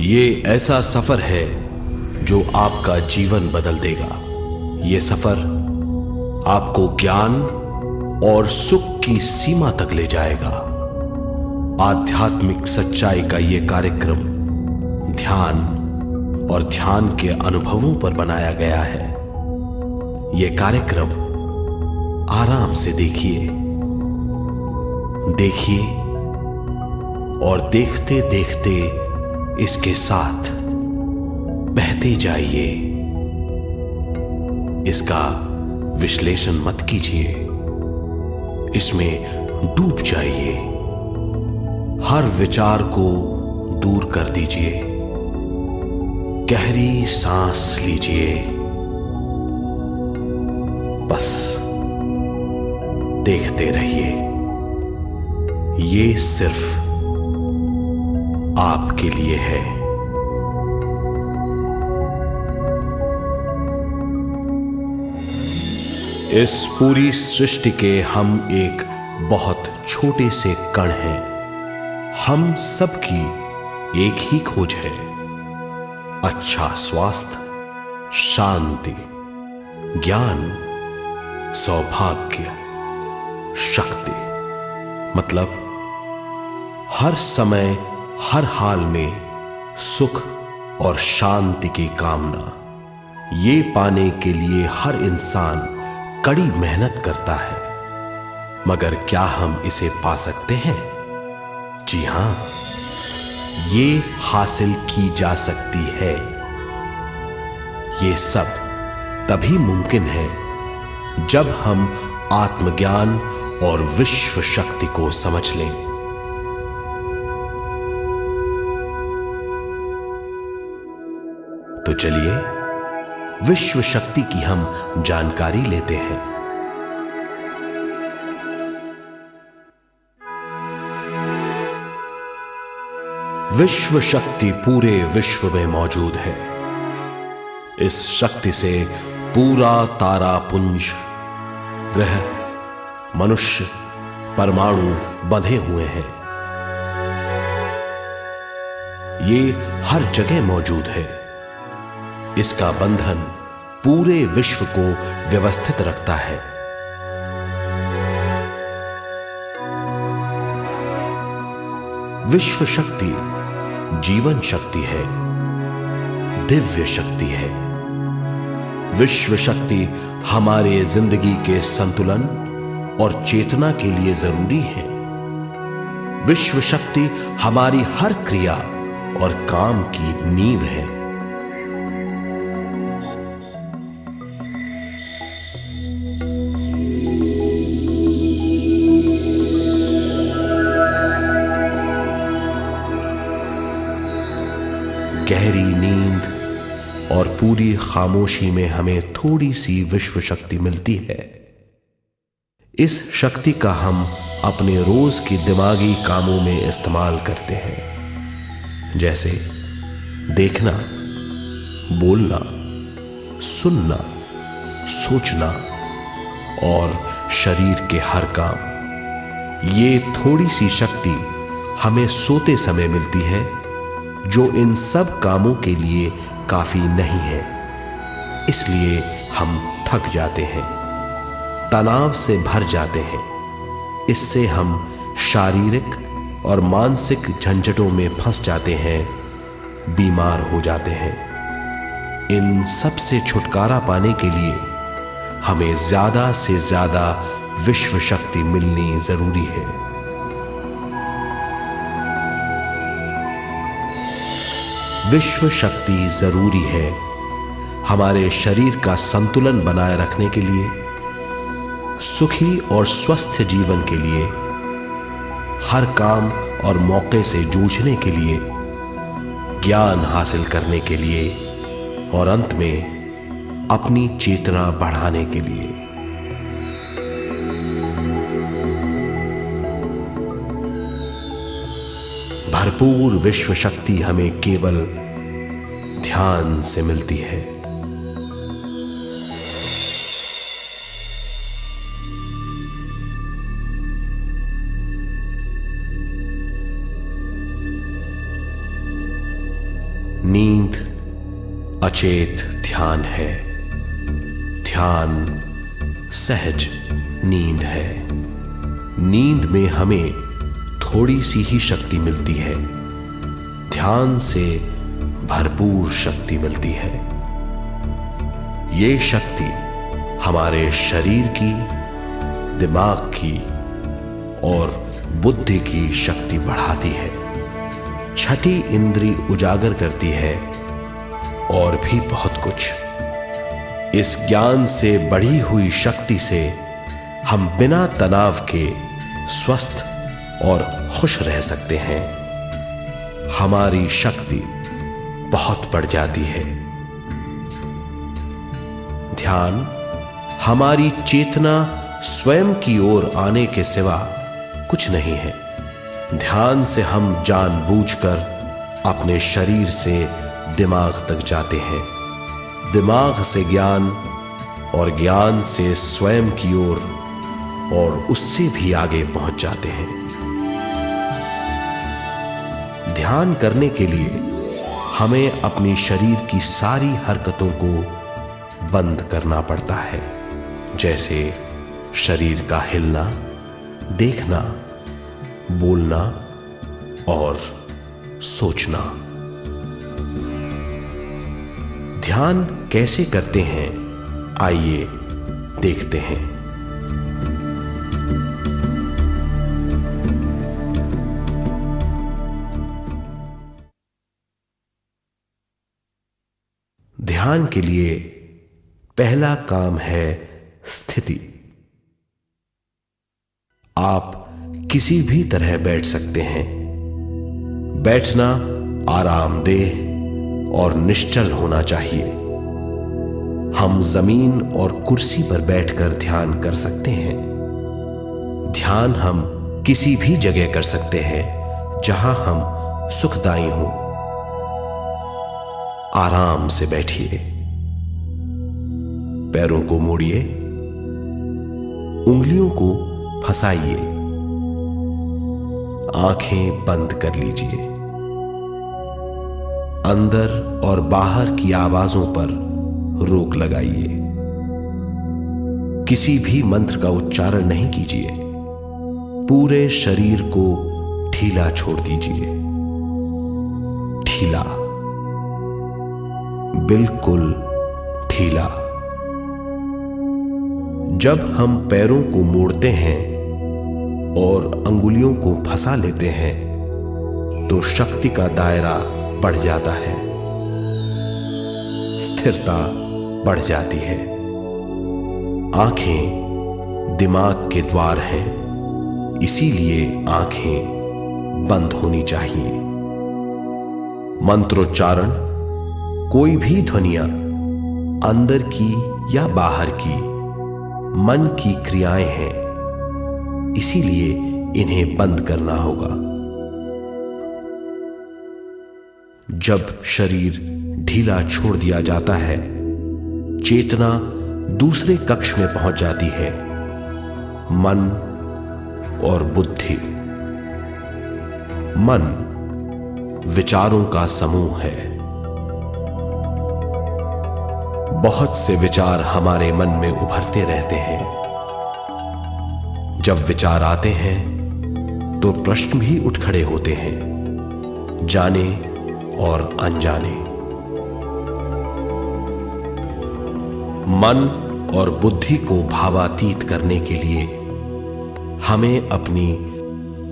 ये ऐसा सफर है जो आपका जीवन बदल देगा। ये सफर आपको ज्ञान और सुख की सीमा तक ले जाएगा। आध्यात्मिक सच्चाई का ये कार्यक्रम ध्यान और ध्यान के अनुभवों पर बनाया गया है। ये कार्यक्रम आराम से देखिए और देखते देखते इसके साथ बहते जाइए। इसका विश्लेषण मत कीजिए, इसमें डूब जाइए। हर विचार को दूर कर दीजिए। गहरी सांस लीजिए। बस देखते रहिए। ये सिर्फ आपके लिए है। इस पूरी सृष्टि के हम एक बहुत छोटे से कण हैं। हम सबकी एक ही खोज है, अच्छा स्वास्थ्य, शांति, ज्ञान, सौभाग्य, शक्ति। मतलब हर समय हर हाल में सुख और शांति की कामना। ये पाने के लिए हर इंसान कड़ी मेहनत करता है, मगर क्या हम इसे पा सकते हैं? जी हां, ये हासिल की जा सकती है। ये सब तभी मुमकिन है जब हम आत्मज्ञान और विश्व शक्ति को समझ लें। तो चलिए विश्व शक्ति की हम जानकारी लेते हैं। विश्व शक्ति पूरे विश्व में मौजूद है। इस शक्ति से पूरा तारापुंज, ग्रह, मनुष्य, परमाणु बंधे हुए हैं। ये हर जगह मौजूद है। इसका बंधन पूरे विश्व को व्यवस्थित रखता है। विश्व शक्ति जीवन शक्ति है, दिव्य शक्ति है। विश्व शक्ति हमारे जिंदगी के संतुलन और चेतना के लिए जरूरी है। विश्व शक्ति हमारी हर क्रिया और काम की नींव है। गहरी नींद और पूरी खामोशी में हमें थोड़ी सी विश्व शक्ति मिलती है। इस शक्ति का हम अपने रोज के दिमागी कामों में इस्तेमाल करते हैं, जैसे देखना, बोलना, सुनना, सोचना और शरीर के हर काम। ये थोड़ी सी शक्ति हमें सोते समय मिलती है, जो इन सब कामों के लिए काफी नहीं है। इसलिए हम थक जाते हैं, तनाव से भर जाते हैं। इससे हम शारीरिक और मानसिक झंझटों में फंस जाते हैं, बीमार हो जाते हैं। इन सब से छुटकारा पाने के लिए हमें ज्यादा से ज्यादा विश्व शक्ति मिलनी जरूरी है। विश्व शक्ति जरूरी है हमारे शरीर का संतुलन बनाए रखने के लिए, सुखी और स्वस्थ जीवन के लिए, हर काम और मौके से जूझने के लिए, ज्ञान हासिल करने के लिए और अंत में अपनी चेतना बढ़ाने के लिए। भरपूर विश्व शक्ति हमें केवल ध्यान से मिलती है। नींद अचेत ध्यान है, ध्यान सहज नींद है। नींद में हमें थोड़ी सी ही शक्ति मिलती है, ध्यान से भरपूर शक्ति मिलती है। ये शक्ति हमारे शरीर की, दिमाग की और बुद्धि की शक्ति बढ़ाती है, छठी इंद्री उजागर करती है और भी बहुत कुछ। इस ज्ञान से बढ़ी हुई शक्ति से हम बिना तनाव के स्वस्थ और खुश रह सकते हैं। हमारी शक्ति बहुत बढ़ जाती है। ध्यान हमारी चेतना स्वयं की ओर आने के सिवा कुछ नहीं है। ध्यान से हम जानबूझकर अपने शरीर से दिमाग तक जाते हैं, दिमाग से ज्ञान और ज्ञान से स्वयं की ओर और उससे भी आगे पहुंच जाते हैं। ध्यान करने के लिए हमें अपनी शरीर की सारी हरकतों को बंद करना पड़ता है, जैसे शरीर का हिलना, देखना, बोलना और सोचना। ध्यान कैसे करते हैं, आइए देखते हैं। ध्यान के लिए पहला काम है स्थिति। आप किसी भी तरह बैठ सकते हैं। बैठना आरामदेह और निश्चल होना चाहिए। हम जमीन और कुर्सी पर बैठकर ध्यान कर सकते हैं। ध्यान हम किसी भी जगह कर सकते हैं जहां हम सुखदायी हों। आराम से बैठिए, पैरों को मोड़िए, उंगलियों को फंसाइए, आंखें बंद कर लीजिए। अंदर और बाहर की आवाजों पर रोक लगाइए। किसी भी मंत्र का उच्चारण नहीं कीजिए। पूरे शरीर को ढीला छोड़ दीजिए। ढीला, बिल्कुल ढीला। जब हम पैरों को मोड़ते हैं और अंगुलियों को फंसा लेते हैं तो शक्ति का दायरा बढ़ जाता है, स्थिरता बढ़ जाती है। आंखें दिमाग के द्वार हैं, इसीलिए आंखें बंद होनी चाहिए। मंत्रोच्चारण, कोई भी ध्वनियां अंदर की या बाहर की मन की क्रियाएं हैं, इसीलिए इन्हें बंद करना होगा। जब शरीर ढीला छोड़ दिया जाता है, चेतना दूसरे कक्ष में पहुंच जाती है। मन और बुद्धि। मन विचारों का समूह है। बहुत से विचार हमारे मन में उभरते रहते हैं। जब विचार आते हैं तो प्रश्न भी उठ खड़े होते हैं, जाने और अनजाने। मन और बुद्धि को भावातीत करने के लिए हमें अपनी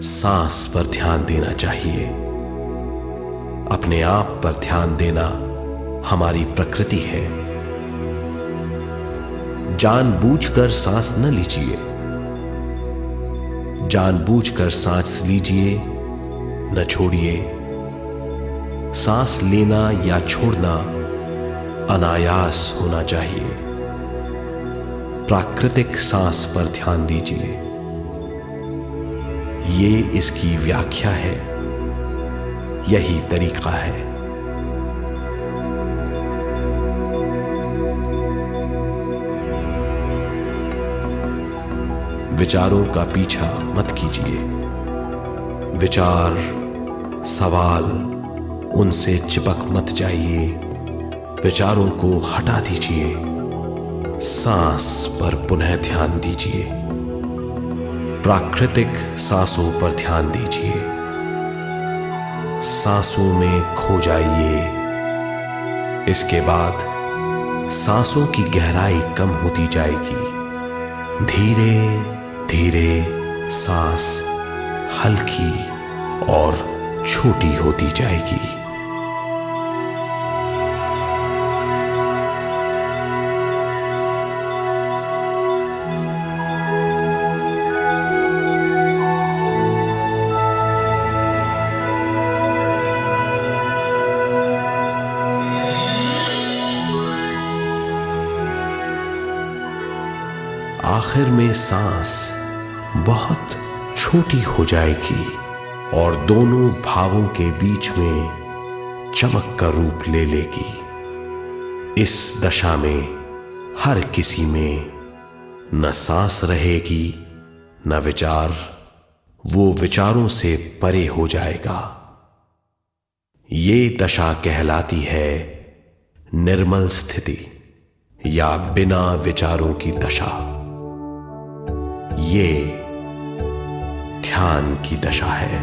सांस पर ध्यान देना चाहिए। अपने आप पर ध्यान देना हमारी प्रकृति है। जानबूझकर सांस न लीजिए। जानबूझकर सांस लीजिए, न छोड़िए। सांस लेना या छोड़ना अनायास होना चाहिए। प्राकृतिक सांस पर ध्यान दीजिए। ये इसकी व्याख्या है, यही तरीका है। विचारों का पीछा मत कीजिए। विचार, सवाल उनसे चिपक मत जाइए, विचारों को हटा दीजिए, सांस पर पुनः ध्यान दीजिए, प्राकृतिक सांसों पर ध्यान दीजिए, सांसों में खो जाइए। इसके बाद सांसों की गहराई कम होती जाएगी, धीरे धीरे सांस हल्की और छोटी होती जाएगी। आखिर में सांस बहुत छोटी हो जाएगी और दोनों भावों के बीच में चमक का रूप ले लेगी। इस दशा में हर किसी में न सांस रहेगी न विचार, वो विचारों से परे हो जाएगा। ये दशा कहलाती है निर्मल स्थिति या बिना विचारों की दशा। ये ध्यान की दशा है।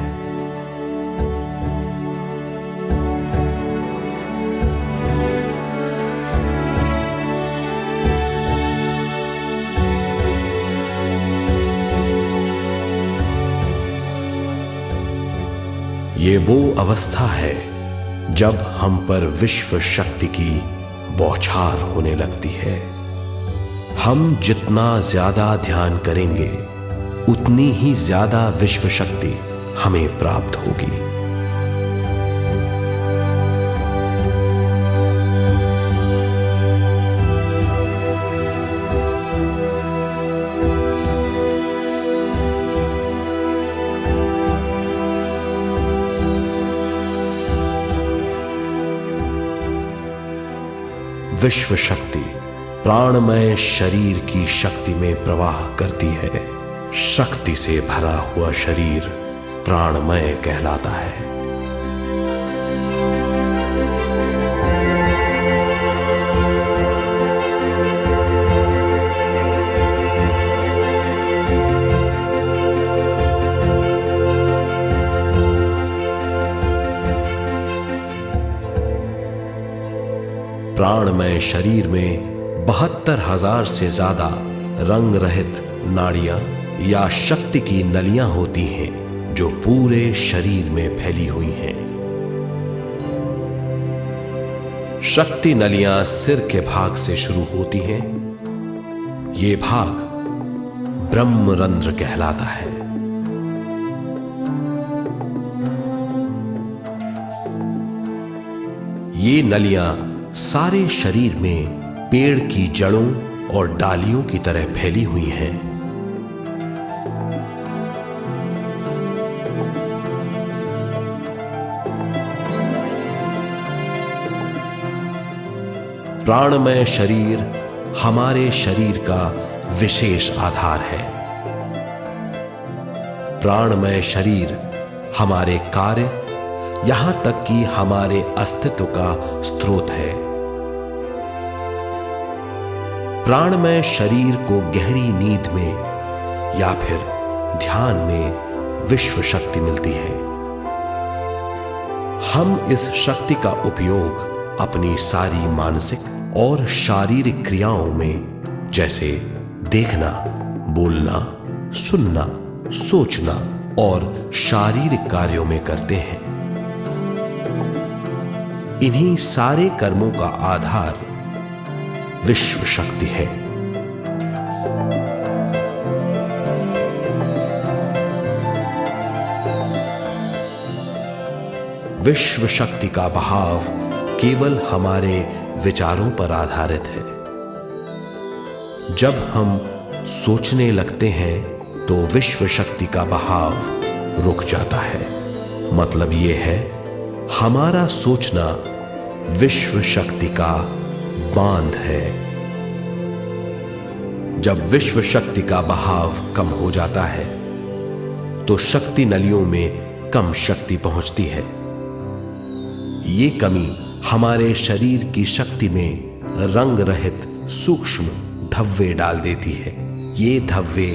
ये वो अवस्था है जब हम पर विश्व शक्ति की बौछार होने लगती है। हम जितना ज्यादा ध्यान करेंगे उतनी ही ज्यादा विश्व शक्ति हमें प्राप्त होगी। विश्व शक्ति प्राणमय शरीर की शक्ति में प्रवाह करती है। शक्ति से भरा हुआ शरीर प्राणमय कहलाता है। प्राणमय शरीर में 72,000 से ज्यादा रंग रहित नाड़ियां या शक्ति की नलियां होती हैं जो पूरे शरीर में फैली हुई हैं। शक्ति नलियां सिर के भाग से शुरू होती हैं। ये भाग ब्रह्मरंध्र कहलाता है। ये नलियां सारे शरीर में पेड़ की जड़ों और डालियों की तरह फैली हुई हैं। प्राणमय शरीर हमारे शरीर का विशेष आधार है। प्राणमय शरीर हमारे कार्य, यहां तक कि हमारे अस्तित्व का स्रोत है। प्राणमय शरीर को गहरी नींद में या फिर ध्यान में विश्व शक्ति मिलती है। हम इस शक्ति का उपयोग अपनी सारी मानसिक और शारीरिक क्रियाओं में, जैसे देखना, बोलना, सुनना, सोचना और शारीरिक कार्यों में करते हैं। इन्हीं सारे कर्मों का आधार विश्व शक्ति है। विश्व शक्ति का बहाव केवल हमारे विचारों पर आधारित है। जब हम सोचने लगते हैं तो विश्व शक्ति का बहाव रुक जाता है। मतलब यह है, हमारा सोचना विश्व शक्ति का बांध है। जब विश्व शक्ति का बहाव कम हो जाता है तो शक्ति नलियों में कम शक्ति पहुंचती है। ये कमी हमारे शरीर की शक्ति में रंग रहित सूक्ष्म धब्बे डाल देती है। ये धब्बे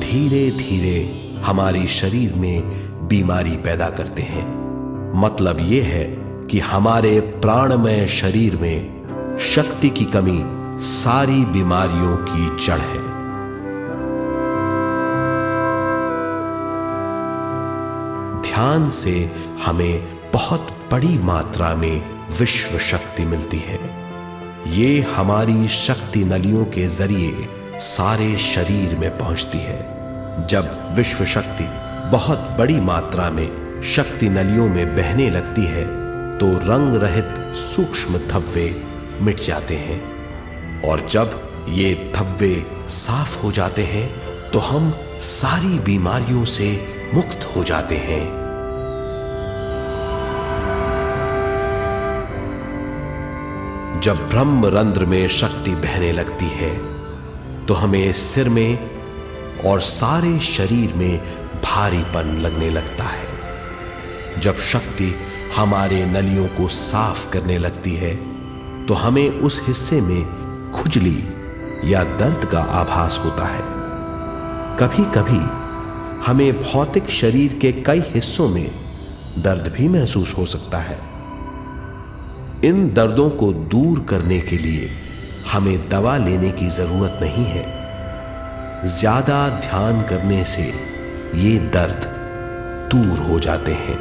धीरे धीरे हमारे शरीर में बीमारी पैदा करते हैं। मतलब ये है कि हमारे प्राणमय शरीर में शक्ति की कमी सारी बीमारियों की जड़ है। ध्यान से हमें बहुत बड़ी मात्रा में विश्व शक्ति मिलती है। ये हमारी शक्ति नलियों के जरिए सारे शरीर में पहुंचती है। जब विश्व शक्ति बहुत बड़ी मात्रा में शक्ति नलियों में बहने लगती है तो रंग रहित सूक्ष्म धब्बे मिट जाते हैं, और जब ये धब्बे साफ हो जाते हैं तो हम सारी बीमारियों से मुक्त हो जाते हैं। जब ब्रह्म रंध्र में शक्ति बहने लगती है तो हमें सिर में और सारे शरीर में भारीपन लगने लगता है। जब शक्ति हमारे नलियों को साफ करने लगती है तो हमें उस हिस्से में खुजली या दर्द का आभास होता है। कभी कभी हमें भौतिक शरीर के कई हिस्सों में दर्द भी महसूस हो सकता है। इन दर्दों को दूर करने के लिए हमें दवा लेने की जरूरत नहीं है। ज्यादा ध्यान करने से ये दर्द दूर हो जाते हैं।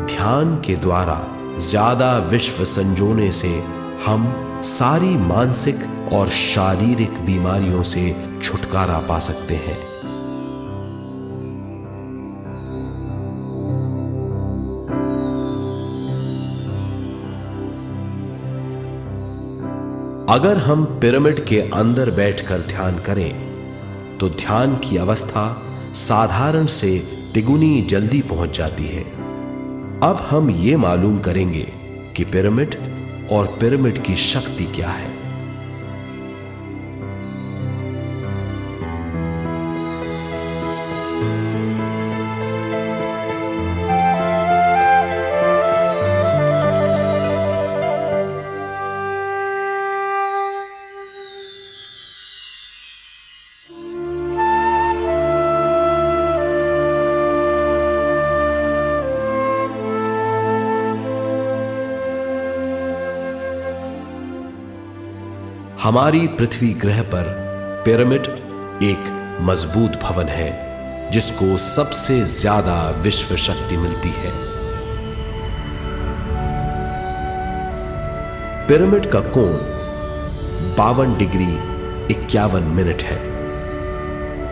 ध्यान के द्वारा ज्यादा विश्व संजोने से हम सारी मानसिक और शारीरिक बीमारियों से छुटकारा पा सकते हैं। अगर हम पिरामिड के अंदर बैठकर ध्यान करें तो ध्यान की अवस्था साधारण से तिगुनी जल्दी पहुंच जाती है। अब हम ये मालूम करेंगे कि पिरामिड और पिरामिड की शक्ति क्या है। हमारी पृथ्वी ग्रह पर पिरामिड एक मजबूत भवन है जिसको सबसे ज्यादा विश्व शक्ति मिलती है। पिरामिड का कोण 52 डिग्री 51 मिनट है।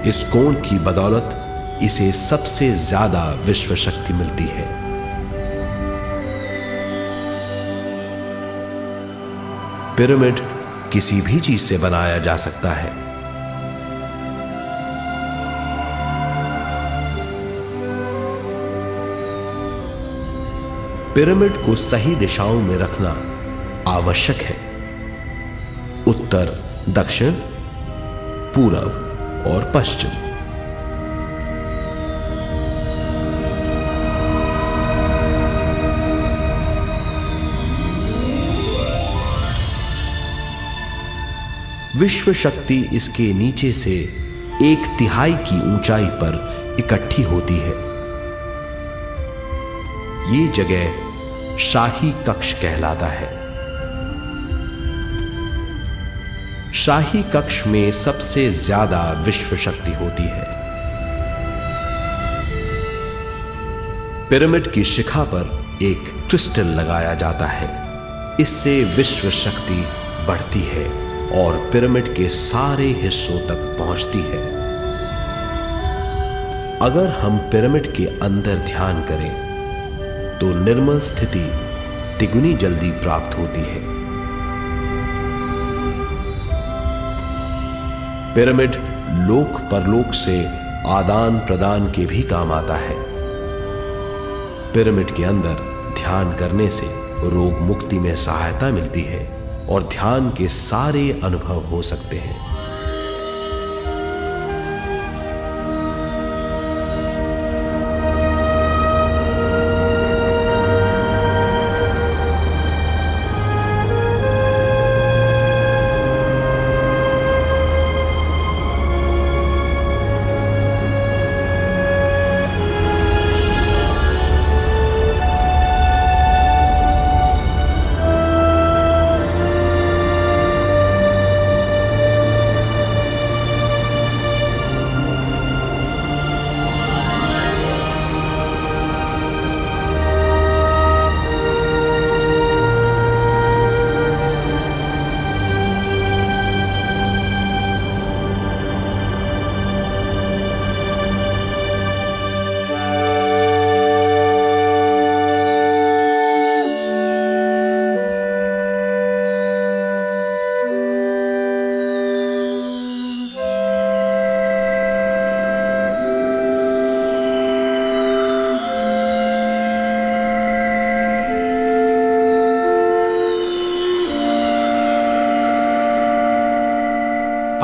इस कोण की बदौलत इसे सबसे ज्यादा विश्व शक्ति मिलती है। पिरामिड किसी भी चीज से बनाया जा सकता है। पिरामिड को सही दिशाओं में रखना आवश्यक है। उत्तर, दक्षिण, पूरब और पश्चिम। विश्व शक्ति इसके नीचे से 1/3 की ऊंचाई पर इकट्ठी होती है। ये जगह शाही कक्ष कहलाता है। शाही कक्ष में सबसे ज्यादा विश्व शक्ति होती है। पिरामिड की शिखा पर एक क्रिस्टल लगाया जाता है। इससे विश्व शक्ति बढ़ती है और पिरामिड के सारे हिस्सों तक पहुंचती है। अगर हम पिरामिड के अंदर ध्यान करें तो निर्मल स्थिति तिगुनी जल्दी प्राप्त होती है। पिरामिड लोक परलोक से आदान प्रदान के भी काम आता है। पिरामिड के अंदर ध्यान करने से रोग मुक्ति में सहायता मिलती है और ध्यान के सारे अनुभव हो सकते हैं।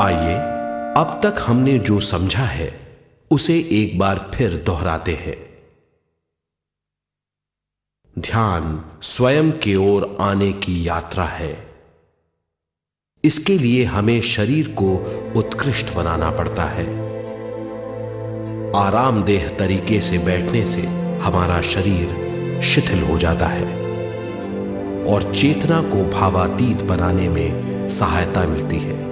आइए अब तक हमने जो समझा है उसे एक बार फिर दोहराते हैं। ध्यान स्वयं की ओर आने की यात्रा है। इसके लिए हमें शरीर को उत्कृष्ट बनाना पड़ता है। आरामदेह तरीके से बैठने से हमारा शरीर शिथिल हो जाता है और चेतना को भावातीत बनाने में सहायता मिलती है।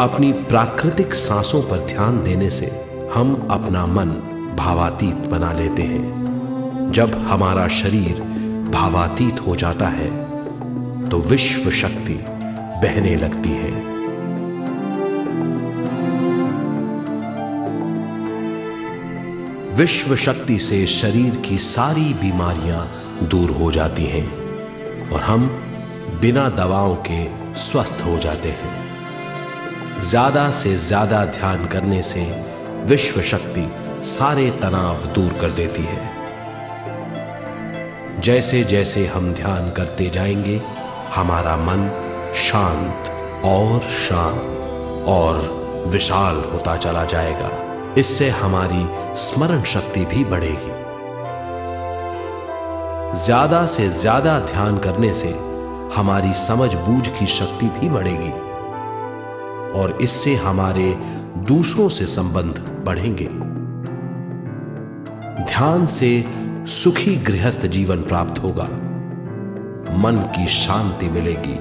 अपनी प्राकृतिक सांसों पर ध्यान देने से हम अपना मन भावातीत बना लेते हैं। जब हमारा शरीर भावातीत हो जाता है तो विश्व शक्ति बहने लगती है। विश्व शक्ति से शरीर की सारी बीमारियां दूर हो जाती हैं और हम बिना दवाओं के स्वस्थ हो जाते हैं। ज्यादा से ज्यादा ध्यान करने से विश्व शक्ति सारे तनाव दूर कर देती है। जैसे जैसे हम ध्यान करते जाएंगे हमारा मन शांत और विशाल होता चला जाएगा। इससे हमारी स्मरण शक्ति भी बढ़ेगी। ज्यादा से ज्यादा ध्यान करने से हमारी समझ बूझ की शक्ति भी बढ़ेगी और इससे हमारे दूसरों से संबंध बढ़ेंगे। ध्यान से सुखी गृहस्थ जीवन प्राप्त होगा, मन की शांति मिलेगी।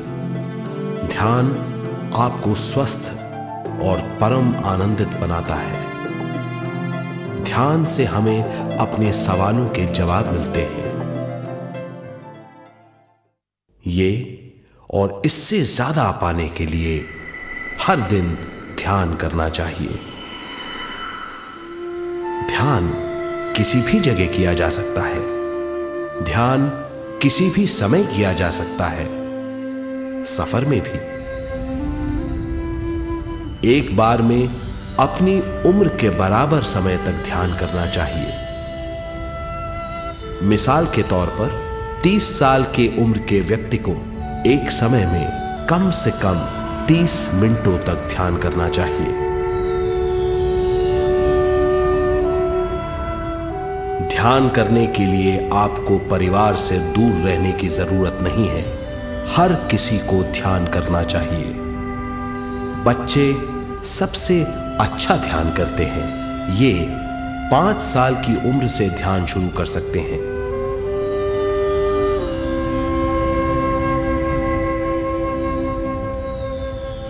ध्यान आपको स्वस्थ और परम आनंदित बनाता है। ध्यान से हमें अपने सवालों के जवाब मिलते हैं। ये और इससे ज्यादा पाने के लिए हर दिन ध्यान करना चाहिए। ध्यान किसी भी जगह किया जा सकता है। ध्यान किसी भी समय किया जा सकता है, सफर में भी। एक बार में अपनी उम्र के बराबर समय तक ध्यान करना चाहिए। मिसाल के तौर पर 30 साल के उम्र के व्यक्ति को एक समय में कम से कम 30 मिनटों तक ध्यान करना चाहिए। ध्यान करने के लिए आपको परिवार से दूर रहने की जरूरत नहीं है। हर किसी को ध्यान करना चाहिए। बच्चे सबसे अच्छा ध्यान करते हैं। ये 5 साल की उम्र से ध्यान शुरू कर सकते हैं।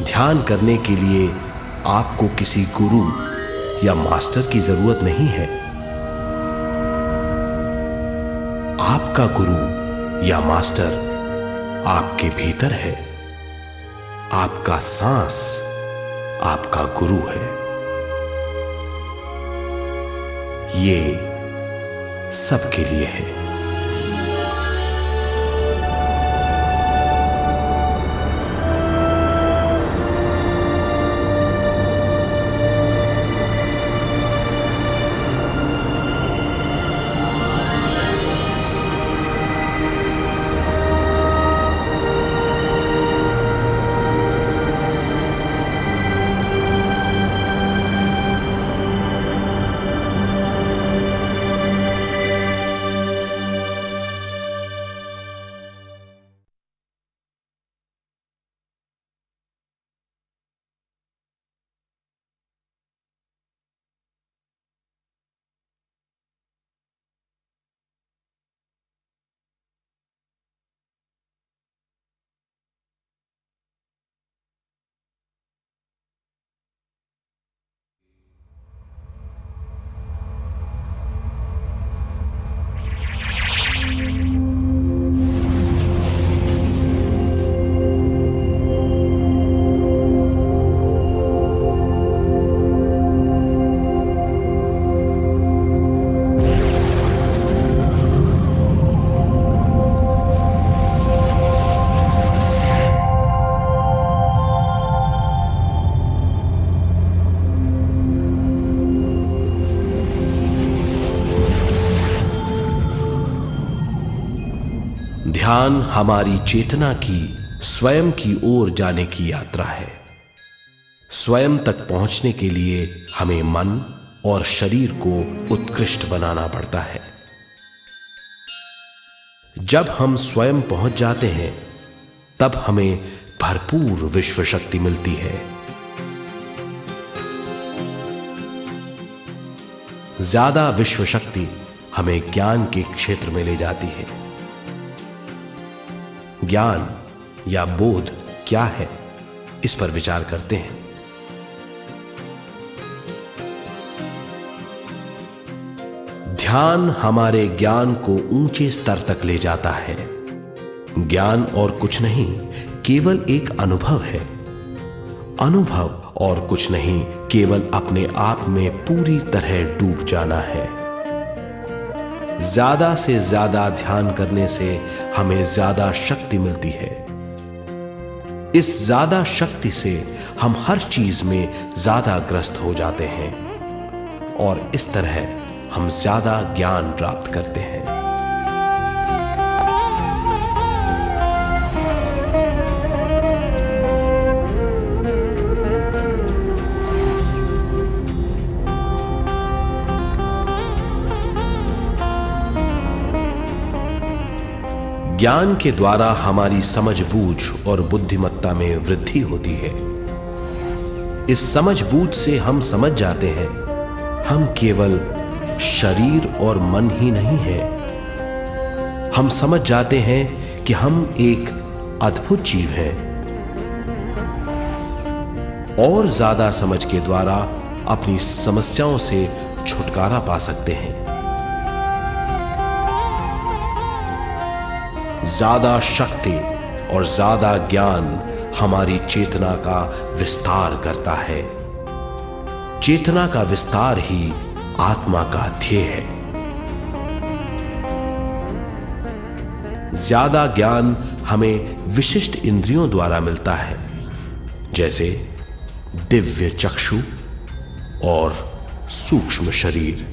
ध्यान करने के लिए आपको किसी गुरु या मास्टर की जरूरत नहीं है। आपका गुरु या मास्टर आपके भीतर है। आपका सांस आपका गुरु है। ये सबके लिए है। ध्यान हमारी चेतना की स्वयं की ओर जाने की यात्रा है। स्वयं तक पहुंचने के लिए हमें मन और शरीर को उत्कृष्ट बनाना पड़ता है। जब हम स्वयं पहुंच जाते हैं तब हमें भरपूर विश्व शक्ति मिलती है। ज्यादा विश्व शक्ति हमें ज्ञान के क्षेत्र में ले जाती है। ज्ञान या बोध क्या है, इस पर विचार करते हैं। ध्यान हमारे ज्ञान को ऊंचे स्तर तक ले जाता है। ज्ञान और कुछ नहीं, केवल एक अनुभव है। अनुभव और कुछ नहीं, केवल अपने आप में पूरी तरह डूब जाना है। ज्यादा से ज्यादा ध्यान करने से हमें ज्यादा शक्ति मिलती है। इस ज्यादा शक्ति से हम हर चीज में ज्यादा ग्रस्त हो जाते हैं और इस तरह हम ज्यादा ज्ञान प्राप्त करते हैं। ज्ञान के द्वारा हमारी समझ बूझ और बुद्धिमत्ता में वृद्धि होती है। इस समझ बूझ से हम समझ जाते हैं हम केवल शरीर और मन ही नहीं है। हम समझ जाते हैं कि हम एक अद्भुत जीव हैं और ज्यादा समझ के द्वारा अपनी समस्याओं से छुटकारा पा सकते हैं। ज्यादा शक्ति और ज्यादा ज्ञान हमारी चेतना का विस्तार करता है। चेतना का विस्तार ही आत्मा का ध्येय है। ज्यादा ज्ञान हमें विशिष्ट इंद्रियों द्वारा मिलता है, जैसे दिव्य चक्षु और सूक्ष्म शरीर।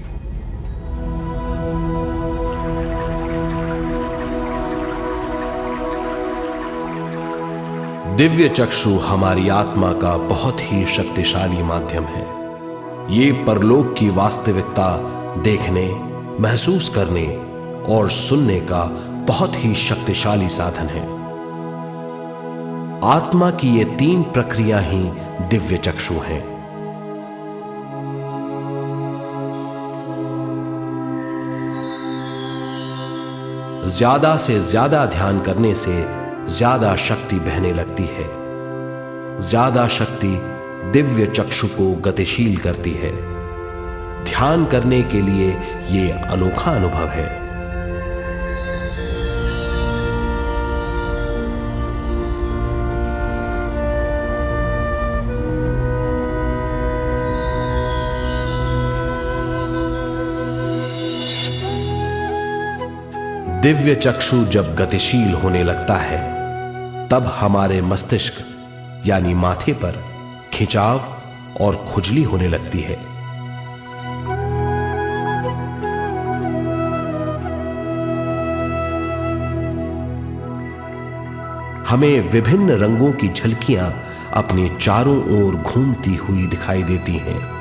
दिव्य चक्षु हमारी आत्मा का बहुत ही शक्तिशाली माध्यम है। ये परलोक की वास्तविकता देखने, महसूस करने और सुनने का बहुत ही शक्तिशाली साधन है। आत्मा की ये तीन प्रक्रिया ही दिव्य चक्षु हैं। ज्यादा से ज्यादा ध्यान करने से ज्यादा शक्ति बहने लगती है। ज्यादा शक्ति दिव्य चक्षु को गतिशील करती है। ध्यान करने के लिए यह अनोखा अनुभव है। दिव्य चक्षु जब गतिशील होने लगता है तब हमारे मस्तिष्क यानी माथे पर खिंचाव और खुजली होने लगती है। हमें विभिन्न रंगों की झलकियां अपने चारों ओर घूमती हुई दिखाई देती हैं।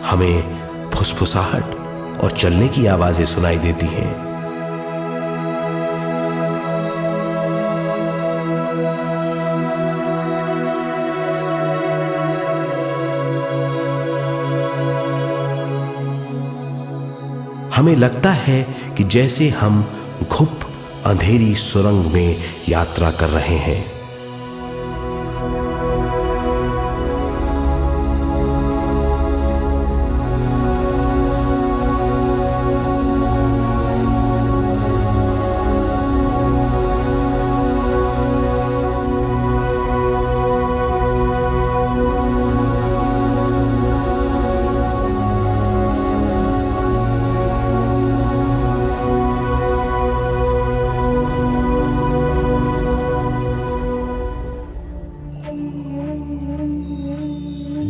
हमें फुसफुसाहट और चलने की आवाजें सुनाई देती हैं। हमें लगता है कि जैसे हम घुप अंधेरी सुरंग में यात्रा कर रहे हैं।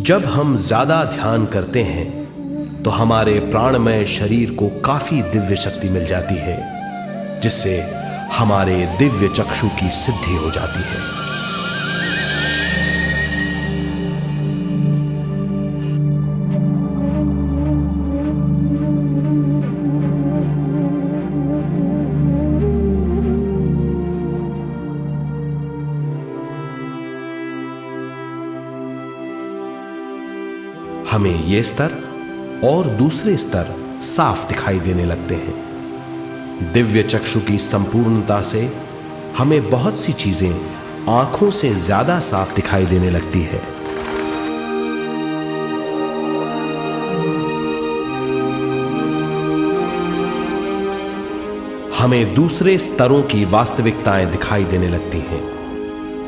जब हम ज्यादा ध्यान करते हैं तो हमारे प्राणमय शरीर को काफी दिव्य शक्ति मिल जाती है, जिससे हमारे दिव्य चक्षु की सिद्धि हो जाती है। हमें ये स्तर और दूसरे स्तर साफ दिखाई देने लगते हैं। दिव्य चक्षु की संपूर्णता से हमें बहुत सी चीजें आंखों से ज्यादा साफ दिखाई देने लगती है। हमें दूसरे स्तरों की वास्तविकताएं दिखाई देने लगती हैं।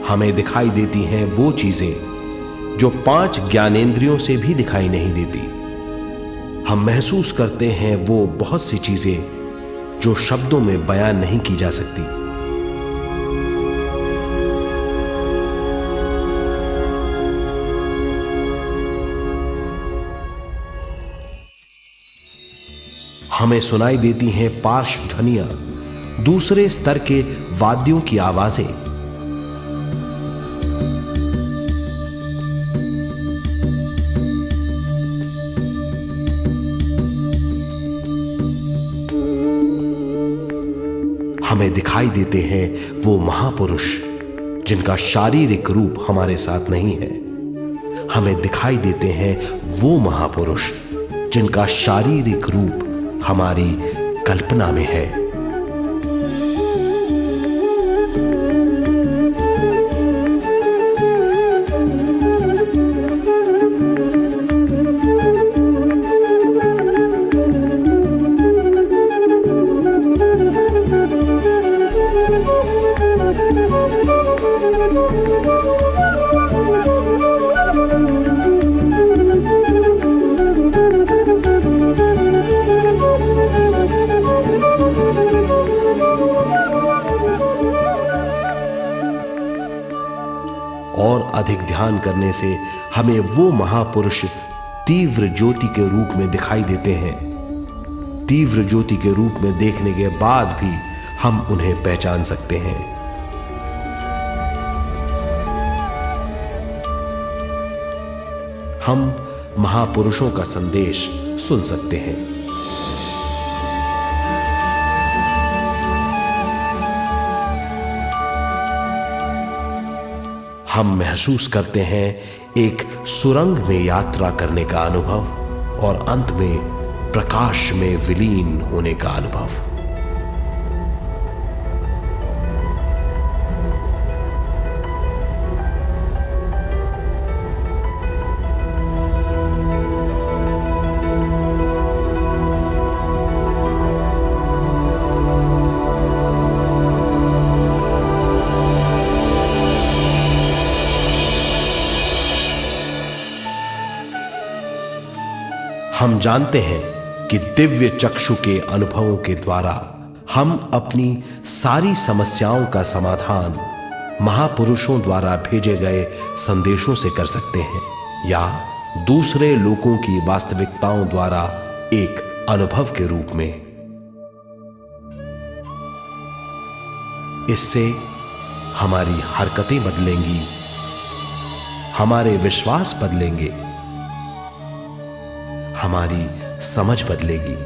हमें दिखाई देती हैं वो चीजें जो 5 ज्ञानेंद्रियों से भी दिखाई नहीं देती। हम महसूस करते हैं वो बहुत सी चीजें जो शब्दों में बयान नहीं की जा सकती। हमें सुनाई देती हैं पार्श्व ध्वनियां, दूसरे स्तर के वाद्यों की आवाजें। हमें दिखाई देते हैं वो महापुरुष जिनका शारीरिक रूप हमारे साथ नहीं है। हमें दिखाई देते हैं वो महापुरुष जिनका शारीरिक रूप हमारी कल्पना में है। और अधिक ध्यान करने से हमें वो महापुरुष तीव्र ज्योति के रूप में दिखाई देते हैं। तीव्र ज्योति के रूप में देखने के बाद भी हम उन्हें पहचान सकते हैं। हम महापुरुषों का संदेश सुन सकते हैं। हम महसूस करते हैं एक सुरंग में यात्रा करने का अनुभव और अंत में प्रकाश में विलीन होने का अनुभव। हम जानते हैं कि दिव्य चक्षु के अनुभवों के द्वारा हम अपनी सारी समस्याओं का समाधान महापुरुषों द्वारा भेजे गए संदेशों से कर सकते हैं, या दूसरे लोगों की वास्तविकताओं द्वारा एक अनुभव के रूप में। इससे हमारी हरकतें बदलेंगी, हमारे विश्वास बदलेंगे, हमारी समझ बदलेगी।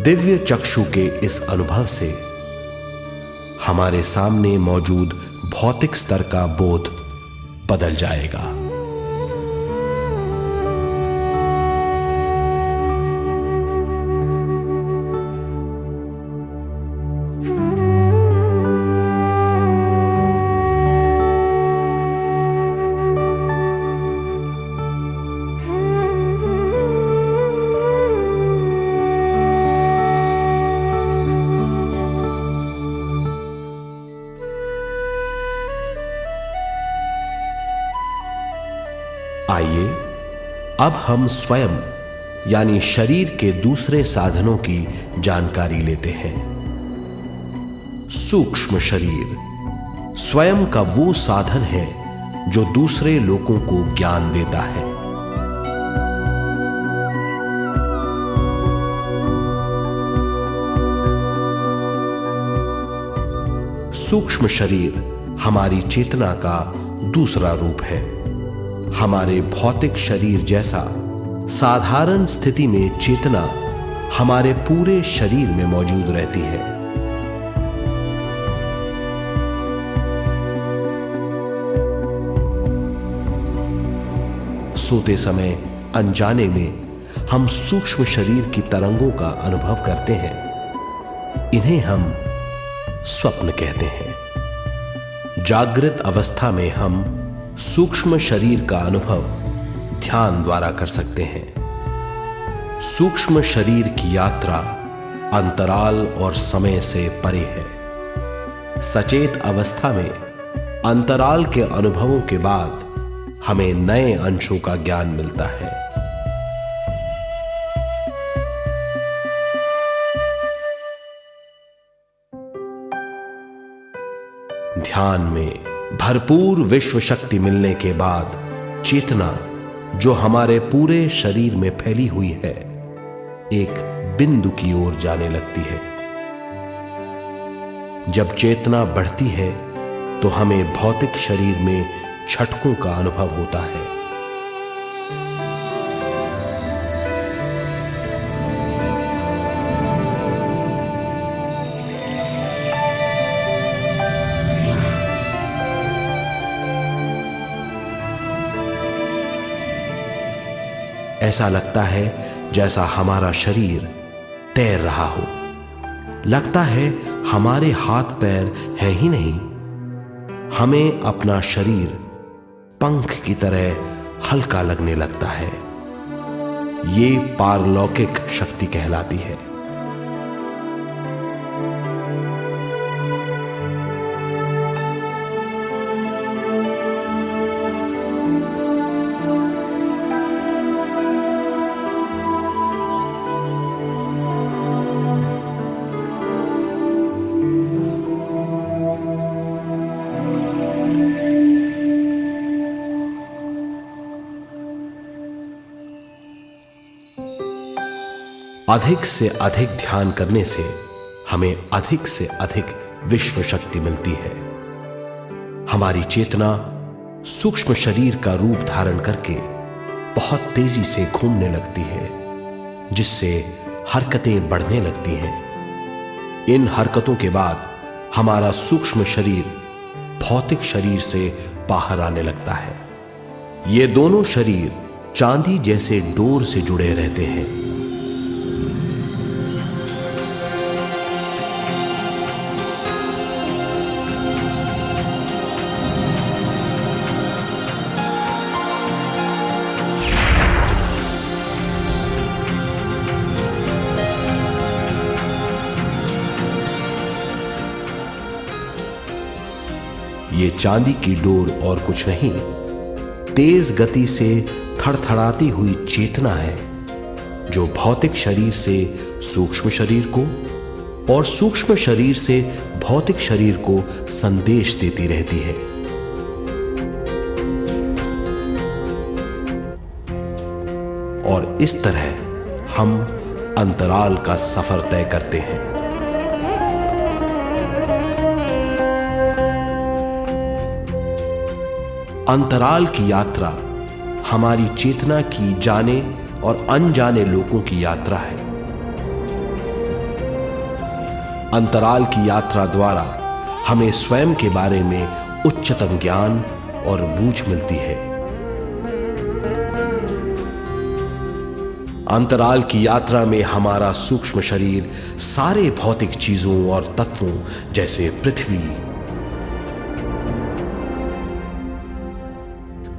दिव्य चक्षु के इस अनुभव से हमारे सामने मौजूद भौतिक स्तर का बोध बदल जाएगा। आइए अब हम स्वयं यानी शरीर के दूसरे साधनों की जानकारी लेते हैं। सूक्ष्म शरीर स्वयं का वो साधन है जो दूसरे लोगों को ज्ञान देता है। सूक्ष्म शरीर हमारी चेतना का दूसरा रूप है। हमारे भौतिक शरीर जैसा साधारण स्थिति में चेतना हमारे पूरे शरीर में मौजूद रहती है। सोते समय अनजाने में हम सूक्ष्म शरीर की तरंगों का अनुभव करते हैं। इन्हें हम स्वप्न कहते हैं। जागृत अवस्था में हम सूक्ष्म शरीर का अनुभव ध्यान द्वारा कर सकते हैं। सूक्ष्म शरीर की यात्रा अंतराल और समय से परे है। सचेत अवस्था में अंतराल के अनुभवों के बाद हमें नए अंशों का ज्ञान मिलता है। ध्यान में भरपूर विश्व शक्ति मिलने के बाद चेतना जो हमारे पूरे शरीर में फैली हुई है, एक बिंदु की ओर जाने लगती है। जब चेतना बढ़ती है तो हमें भौतिक शरीर में झटकों का अनुभव होता है। ऐसा लगता है जैसा हमारा शरीर तैर रहा हो। लगता है हमारे हाथ पैर है ही नहीं। हमें अपना शरीर पंख की तरह हल्का लगने लगता है। ये पारलौकिक शक्ति कहलाती है। अधिक से अधिक ध्यान करने से हमें अधिक से अधिक विश्व शक्ति मिलती है। हमारी चेतना सूक्ष्म शरीर का रूप धारण करके बहुत तेजी से घूमने लगती है, जिससे हरकतें बढ़ने लगती हैं। इन हरकतों के बाद हमारा सूक्ष्म शरीर भौतिक शरीर से बाहर आने लगता है। ये दोनों शरीर चांदी जैसे डोर से जुड़े रहते हैं। ये चांदी की डोर और कुछ नहीं, तेज गति से थड़थड़ाती हुई चेतना है, जो भौतिक शरीर से सूक्ष्म शरीर को और सूक्ष्म शरीर से भौतिक शरीर को संदेश देती रहती है। और इस तरह हम अंतराल का सफर तय करते हैं। अंतराल की यात्रा हमारी चेतना की जाने और अनजाने लोगों की यात्रा है। अंतराल की यात्रा द्वारा हमें स्वयं के बारे में उच्चतम ज्ञान और बूझ मिलती है। अंतराल की यात्रा में हमारा सूक्ष्म शरीर सारे भौतिक चीजों और तत्वों जैसे पृथ्वी,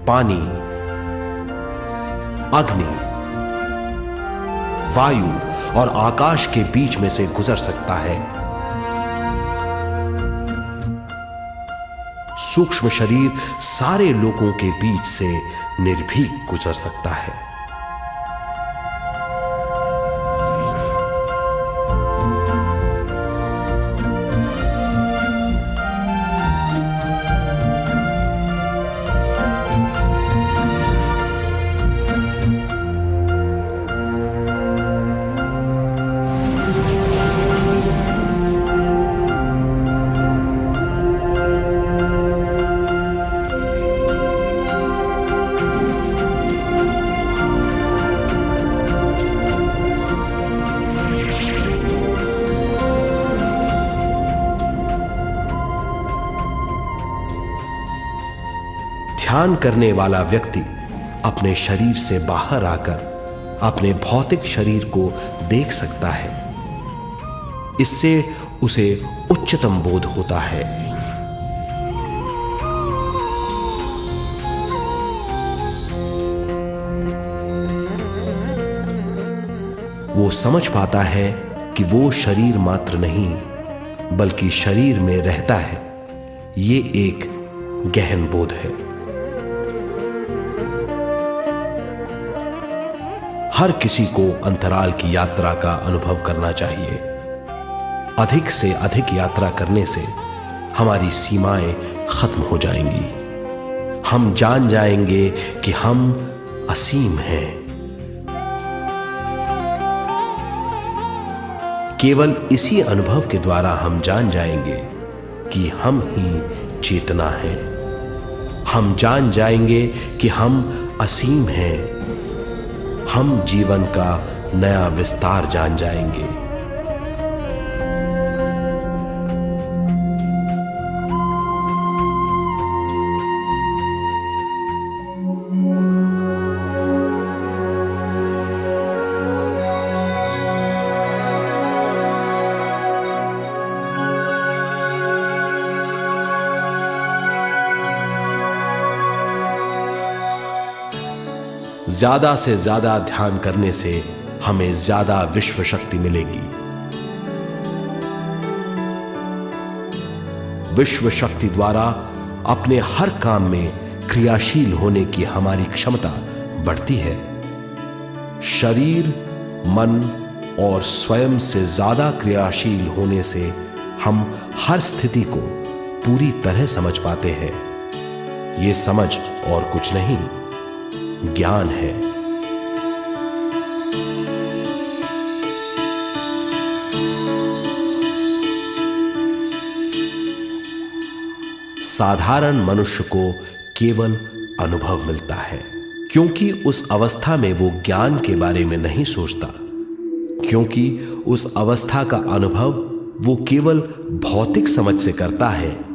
पानी, अग्नि, वायु और आकाश के बीच में से गुजर सकता है। सूक्ष्म शरीर सारे लोगों के बीच से निर्भीक गुजर सकता है। ध्यान करने वाला व्यक्ति अपने शरीर से बाहर आकर अपने भौतिक शरीर को देख सकता है। इससे उसे उच्चतम बोध होता है। वो समझ पाता है कि वो शरीर मात्र नहीं बल्कि शरीर में रहता है। ये एक गहन बोध है। हर किसी को अंतराल की यात्रा का अनुभव करना चाहिए। अधिक से अधिक यात्रा करने से हमारी सीमाएं खत्म हो जाएंगी। हम जान जाएंगे कि हम असीम हैं। केवल इसी अनुभव के द्वारा हम जान जाएंगे कि हम ही चेतना हैं। हम जान जाएंगे कि हम असीम हैं। हम जीवन का नया विस्तार जान जाएंगे। ज्यादा से ज्यादा ध्यान करने से हमें ज्यादा विश्व शक्ति मिलेगी। विश्व शक्ति द्वारा अपने हर काम में क्रियाशील होने की हमारी क्षमता बढ़ती है। शरीर, मन और स्वयं से ज्यादा क्रियाशील होने से हम हर स्थिति को पूरी तरह समझ पाते हैं। ये समझ और कुछ नहीं, ज्ञान है। साधारण मनुष्य को केवल अनुभव मिलता है, क्योंकि उस अवस्था में वो ज्ञान के बारे में नहीं सोचता, क्योंकि उस अवस्था का अनुभव वो केवल भौतिक समझ से करता है।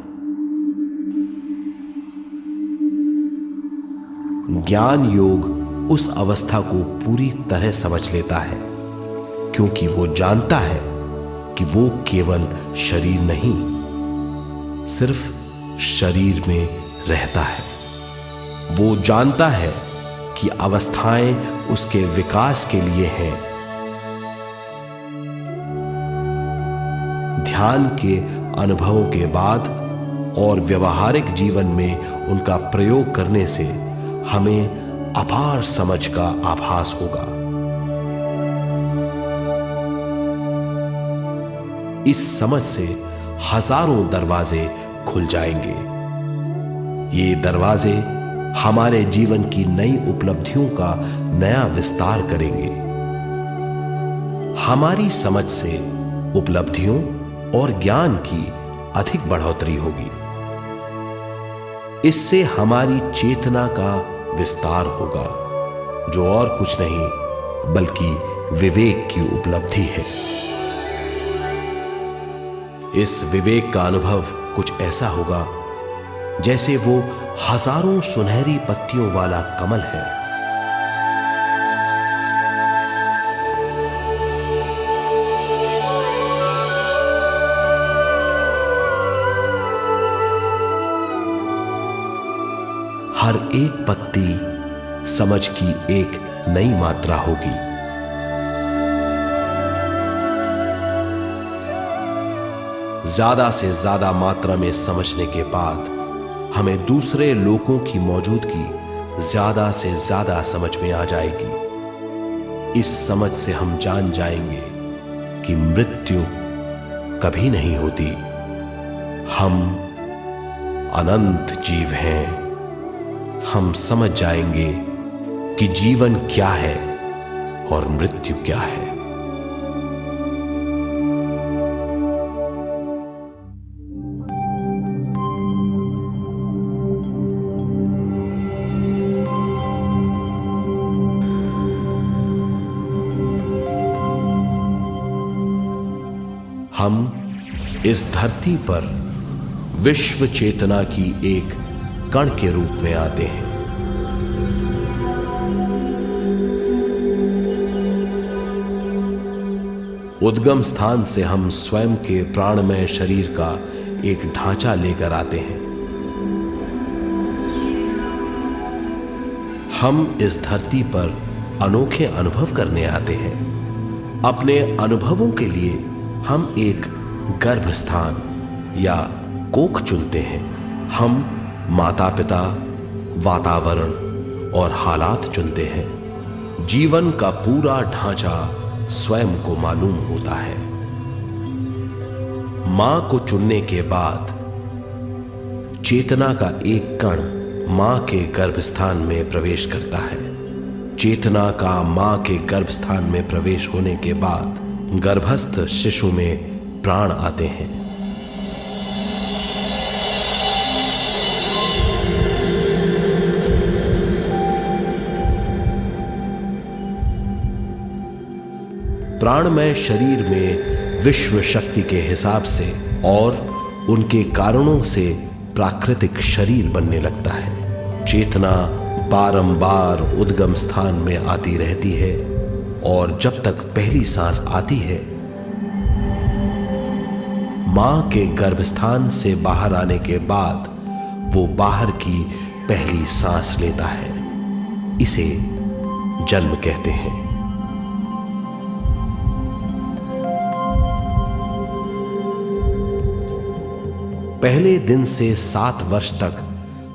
ज्ञान योग उस अवस्था को पूरी तरह समझ लेता है, क्योंकि वो जानता है कि वो केवल शरीर नहीं, सिर्फ शरीर में रहता है। वो जानता है कि अवस्थाएं उसके विकास के लिए हैं। ध्यान के अनुभवों के बाद और व्यवहारिक जीवन में उनका प्रयोग करने से हमें अपार समझ का आभास होगा। इस समझ से हजारों दरवाजे खुल जाएंगे। ये दरवाजे हमारे जीवन की नई उपलब्धियों का नया विस्तार करेंगे। हमारी समझ से उपलब्धियों और ज्ञान की अधिक बढ़ोतरी होगी। इससे हमारी चेतना का विस्तार होगा, जो और कुछ नहीं बल्कि विवेक की उपलब्धि है। इस विवेक का अनुभव कुछ ऐसा होगा जैसे वो हजारों सुनहरी पत्तियों वाला कमल है। हर एक पत्ती समझ की एक नई मात्रा होगी। ज्यादा से ज्यादा मात्रा में समझने के बाद हमें दूसरे लोगों की मौजूदगी ज्यादा से ज्यादा समझ में आ जाएगी। इस समझ से हम जान जाएंगे कि मृत्यु कभी नहीं होती। हम अनंत जीव हैं। हम समझ जाएंगे कि जीवन क्या है और मृत्यु क्या है। हम इस धरती पर विश्व चेतना की एक कण के रूप में आते हैं। उद्गम स्थान से हम स्वयं के प्राणमय शरीर का एक ढांचा लेकर आते हैं। हम इस धरती पर अनोखे अनुभव करने आते हैं। अपने अनुभवों के लिए हम एक गर्भ स्थान या कोख चुनते हैं। हम माता पिता, वातावरण और हालात चुनते हैं। जीवन का पूरा ढांचा स्वयं को मालूम होता है। मां को चुनने के बाद चेतना का एक कण मां के गर्भस्थान में प्रवेश करता है। चेतना का मां के गर्भस्थान में प्रवेश होने के बाद गर्भस्थ शिशु में प्राण आते हैं। प्राणमय शरीर में विश्व शक्ति के हिसाब से और उनके कारणों से प्राकृतिक शरीर बनने लगता है। चेतना बारंबार उद्गम स्थान में आती रहती है और जब तक पहली सांस आती है, मां के गर्भस्थान से बाहर आने के बाद वो बाहर की पहली सांस लेता है। इसे जन्म कहते हैं। पहले दिन से 7 वर्ष तक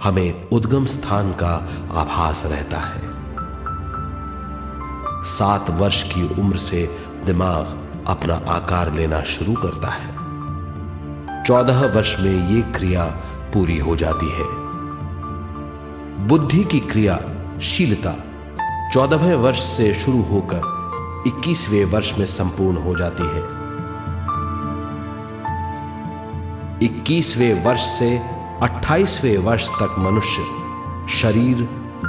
हमें उद्गम स्थान का आभास रहता है। 7 वर्ष की उम्र से दिमाग अपना आकार लेना शुरू करता है। 14 वर्ष में यह क्रिया पूरी हो जाती है। बुद्धि की क्रियाशीलता 14वें वर्ष से शुरू होकर 21वें वर्ष में संपूर्ण हो जाती है। 21वें वर्ष से 28वें वर्ष तक मनुष्य शरीर,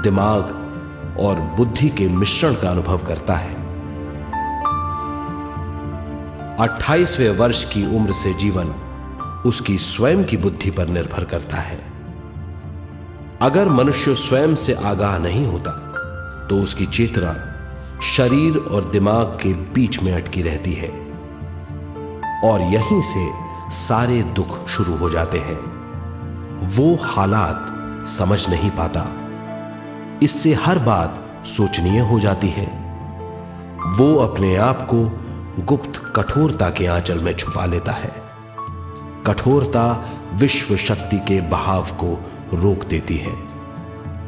दिमाग और बुद्धि के मिश्रण का अनुभव करता है। 28वें वर्ष की उम्र से जीवन उसकी स्वयं की बुद्धि पर निर्भर करता है। अगर मनुष्य स्वयं से आगाह नहीं होता तो उसकी चेतना शरीर और दिमाग के बीच में अटकी रहती है और यहीं से सारे दुख शुरू हो जाते हैं। वो हालात समझ नहीं पाता। इससे हर बात सोचनीय हो जाती है। वो अपने आप को गुप्त कठोरता के आंचल में छुपा लेता है। कठोरता विश्व शक्ति के बहाव को रोक देती है,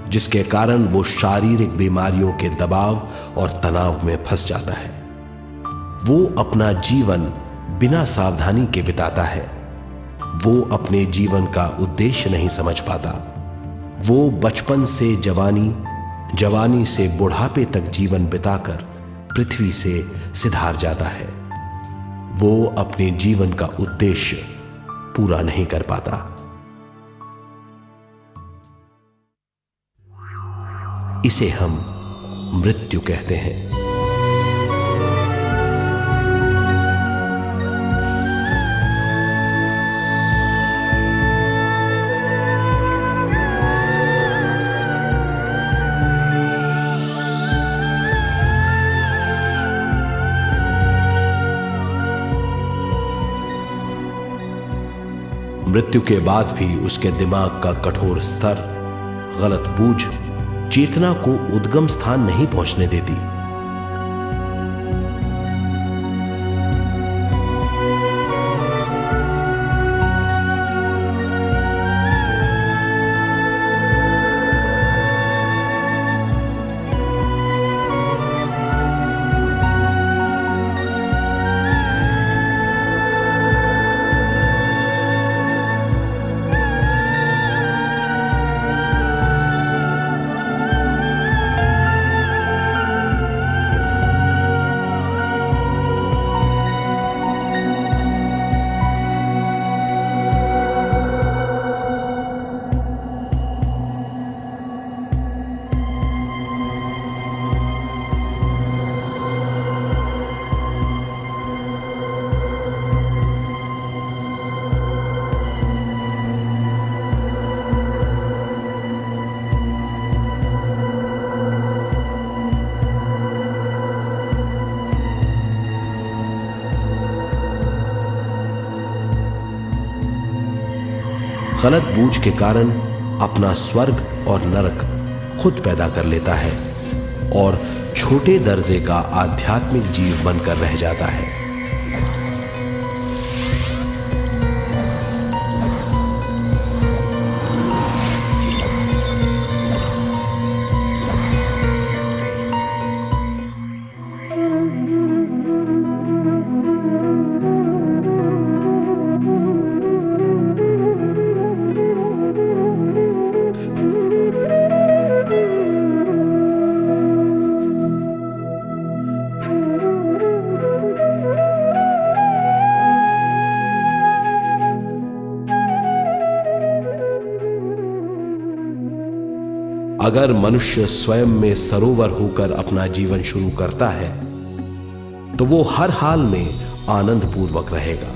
जिसके कारण वो शारीरिक बीमारियों के दबाव और तनाव में फंस जाता है। वो अपना जीवन बिना सावधानी के बिताता है। वो अपने जीवन का उद्देश्य नहीं समझ पाता। वो बचपन से जवानी, जवानी से बुढ़ापे तक जीवन बिताकर पृथ्वी से सिधार जाता है। वो अपने जीवन का उद्देश्य पूरा नहीं कर पाता। इसे हम मृत्यु कहते हैं। मृत्यु के बाद भी उसके दिमाग का कठोर स्तर, गलत बूझ चेतना को उद्गम स्थान नहीं पहुंचने देती। गलत बूझ के कारण अपना स्वर्ग और नरक खुद पैदा कर लेता है और छोटे दर्जे का आध्यात्मिक जीव बनकर रह जाता है। अगर मनुष्य स्वयं में सरोवर होकर अपना जीवन शुरू करता है तो वो हर हाल में आनंद पूर्वक रहेगा।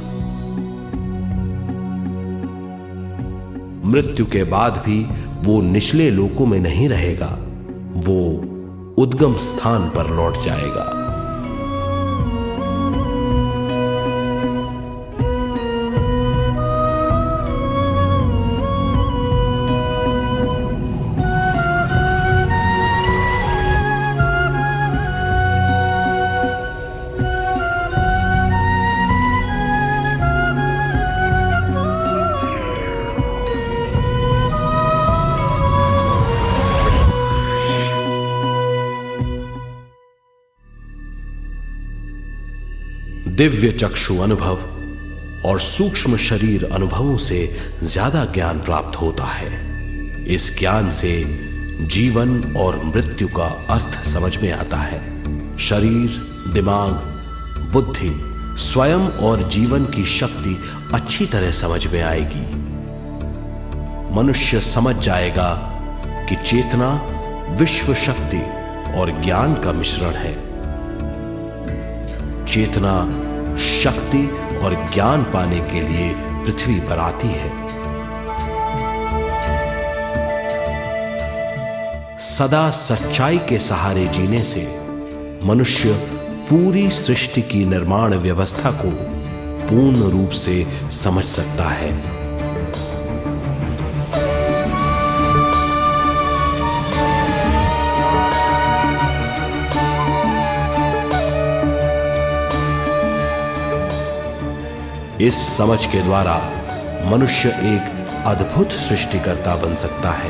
मृत्यु के बाद भी वो निचले लोकों में नहीं रहेगा, वो उद्गम स्थान पर लौट जाएगा। दिव्य चक्षु अनुभव और सूक्ष्म शरीर अनुभवों से ज्यादा ज्ञान प्राप्त होता है। इस ज्ञान से जीवन और मृत्यु का अर्थ समझ में आता है। शरीर, दिमाग, बुद्धि, स्वयं और जीवन की शक्ति अच्छी तरह समझ में आएगी। मनुष्य समझ जाएगा कि चेतना विश्व शक्ति और ज्ञान का मिश्रण है। चेतना शक्ति और ज्ञान पाने के लिए पृथ्वी पर आती है। सदा सच्चाई के सहारे जीने से मनुष्य पूरी सृष्टि की निर्माण व्यवस्था को पूर्ण रूप से समझ सकता है। इस समझ के द्वारा मनुष्य एक अद्भुत सृष्टिकर्ता बन सकता है।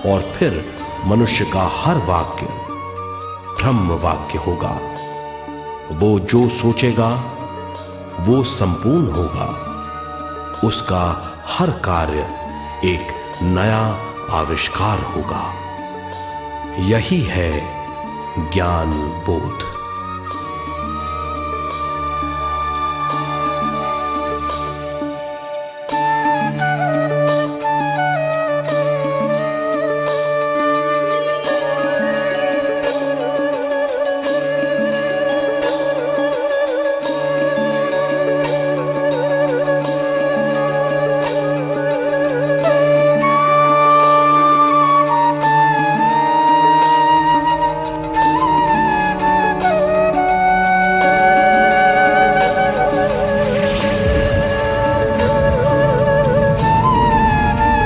और फिर मनुष्य का हर वाक्य ब्रह्म वाक्य होगा। वो जो सोचेगा वो संपूर्ण होगा। उसका हर कार्य एक नया आविष्कार होगा। यही है ज्ञान बोध।